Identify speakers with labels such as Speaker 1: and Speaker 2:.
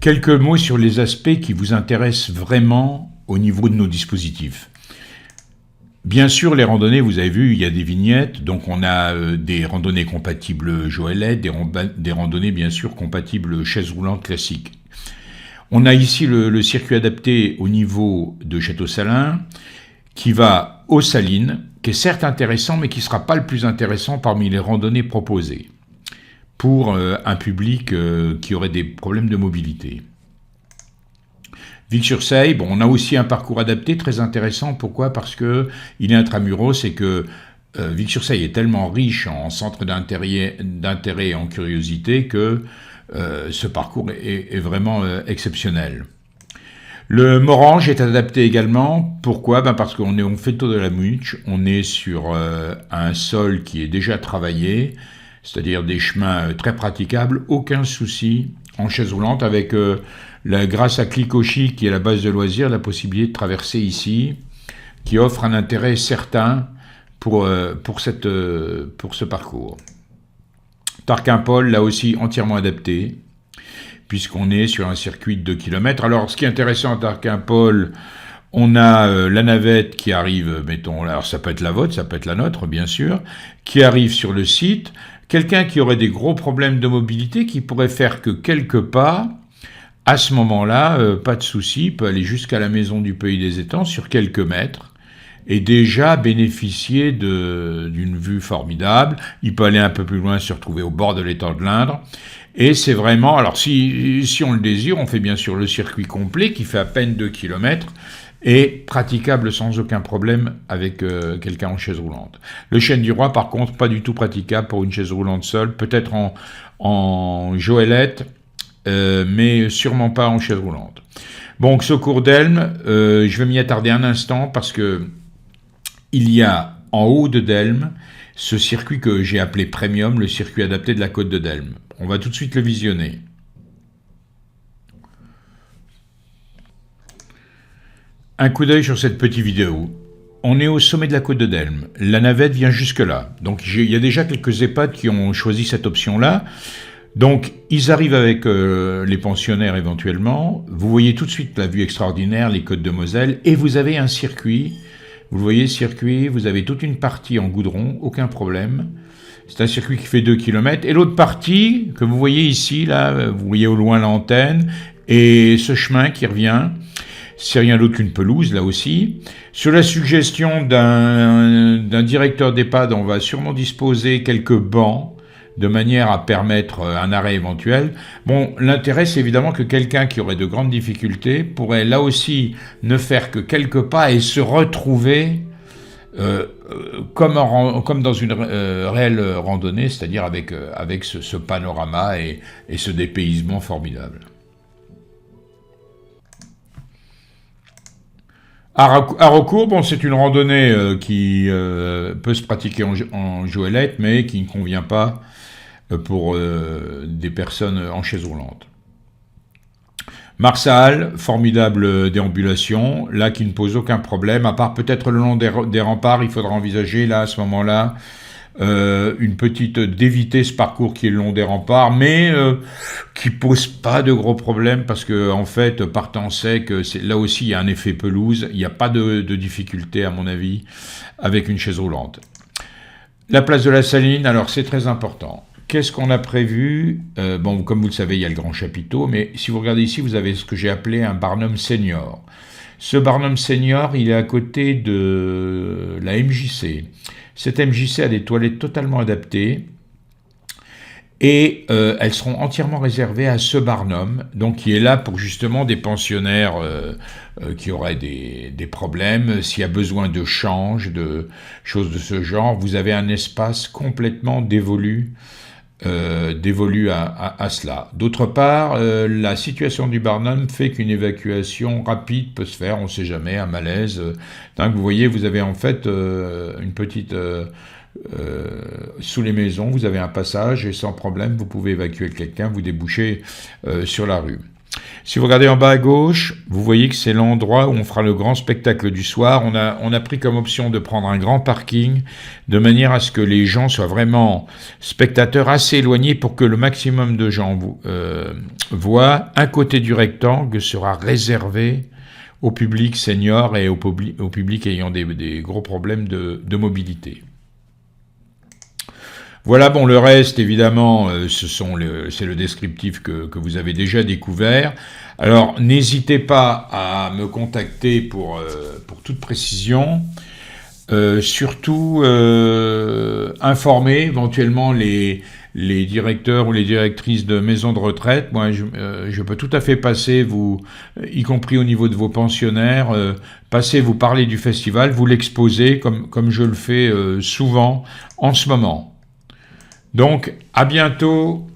Speaker 1: Quelques mots sur les aspects qui vous intéressent vraiment au niveau de nos dispositifs. Bien sûr, les randonnées, vous avez vu, il y a des vignettes, donc on a des randonnées compatibles Joëlette, des randonnées bien sûr compatibles chaise roulante classique. On a ici le circuit adapté au niveau de Château-Salins, qui va aux Salines, qui est certes intéressant, mais qui ne sera pas le plus intéressant parmi les randonnées proposées, pour un public qui aurait des problèmes de mobilité. Vic-sur-Seille, bon, on a aussi un parcours adapté très intéressant. Pourquoi ? Parce que il est intramuros et que Vic-sur-Seille est tellement riche en centres d'intérêt et en curiosité que ce parcours est vraiment exceptionnel. Le Morhange est adapté également. Pourquoi ? Parce qu'on fait le tour de la Muche, on est sur un sol qui est déjà travaillé, c'est-à-dire des chemins très praticables, aucun souci en chaise roulante avec grâce à Clicochi, qui est la base de loisirs, la possibilité de traverser ici, qui offre un intérêt certain pour ce parcours. Tarquimpol, là aussi entièrement adapté, puisqu'on est sur un circuit de 2 km. Alors, ce qui est intéressant à Tarquimpol, on a la navette qui arrive, mettons, alors ça peut être la vôtre, ça peut être la nôtre, bien sûr, qui arrive sur le site. Quelqu'un qui aurait des gros problèmes de mobilité, qui pourrait faire que quelques pas, à ce moment-là, pas de souci, peut aller jusqu'à la maison du Pays des Étangs sur quelques mètres et déjà bénéficier d'une vue formidable. Il peut aller un peu plus loin, se retrouver au bord de l'étang de l'Indre. Et c'est vraiment, alors si on le désire, on fait bien sûr le circuit complet qui fait à peine 2 km et praticable sans aucun problème avec quelqu'un en chaise roulante. Le Chêne du Roi, par contre, pas du tout praticable pour une chaise roulante seule, peut-être en Joëlette, mais sûrement pas en chaise roulante. Bon, Secours d'Elme, je vais m'y attarder un instant parce que il y a en haut de Delme ce circuit que j'ai appelé Premium, le circuit adapté de la côte de Delme. On va tout de suite le visionner. Un coup d'œil sur cette petite vidéo. On est au sommet de la côte de Delme. La navette vient jusque-là. Donc il y a déjà quelques EHPAD qui ont choisi cette option-là. Donc, ils arrivent avec les pensionnaires éventuellement. Vous voyez tout de suite la vue extraordinaire, les côtes de Moselle, et vous avez un circuit. Vous le voyez, circuit, vous avez toute une partie en goudron, aucun problème. C'est un circuit qui fait 2 km. Et l'autre partie, que vous voyez ici, là, vous voyez au loin l'antenne, et ce chemin qui revient, c'est rien d'autre qu'une pelouse, là aussi. Sur la suggestion d'un directeur d'EHPAD, on va sûrement disposer quelques bancs, de manière à permettre un arrêt éventuel. Bon, l'intérêt, c'est évidemment que quelqu'un qui aurait de grandes difficultés pourrait là aussi ne faire que quelques pas et se retrouver comme dans une réelle randonnée, c'est-à-dire avec ce panorama et ce dépaysement formidable. Haraucourt, bon, c'est une randonnée qui peut se pratiquer en Joëlette, mais qui ne convient pas pour des personnes en chaise roulante. Marsal, formidable déambulation, là qui ne pose aucun problème, à part peut-être le long des remparts, il faudra envisager là à ce moment-là une petite d'éviter ce parcours qui est le long des remparts, mais qui pose pas de gros problèmes parce que en fait partant sec, là aussi il y a un effet pelouse, il n'y a pas de difficulté à mon avis avec une chaise roulante. La place de la Saline, alors c'est très important. Qu'est-ce qu'on a prévu ? Bon, comme vous le savez, il y a le grand chapiteau, mais si vous regardez ici, vous avez ce que j'ai appelé un Barnum Senior. Ce Barnum Senior, il est à côté de la MJC. Cette MJC a des toilettes totalement adaptées et elles seront entièrement réservées à ce Barnum, donc qui est là pour justement des pensionnaires qui auraient des problèmes. S'il y a besoin de change, de choses de ce genre, vous avez un espace complètement dévolu à cela. D'autre part, la situation du Barnum fait qu'une évacuation rapide peut se faire, on ne sait jamais, un malaise. Donc vous voyez, vous avez en fait une petite... sous les maisons, vous avez un passage et sans problème, vous pouvez évacuer quelqu'un, vous débouchez sur la rue. Si vous regardez en bas à gauche, vous voyez que c'est l'endroit où on fera le grand spectacle du soir. On a pris comme option de prendre un grand parking de manière à ce que les gens soient vraiment spectateurs assez éloignés pour que le maximum de gens voient. Un côté du rectangle sera réservé au public senior et au public ayant des gros problèmes de mobilité. Voilà, bon, le reste, évidemment, c'est le descriptif que vous avez déjà découvert. Alors, n'hésitez pas à me contacter pour toute précision. Surtout, informer éventuellement les directeurs ou les directrices de maisons de retraite. Moi, je peux tout à fait passer, y compris au niveau de vos pensionnaires, passer, vous parler du festival, vous l'exposer comme je le fais souvent en ce moment. Donc, à bientôt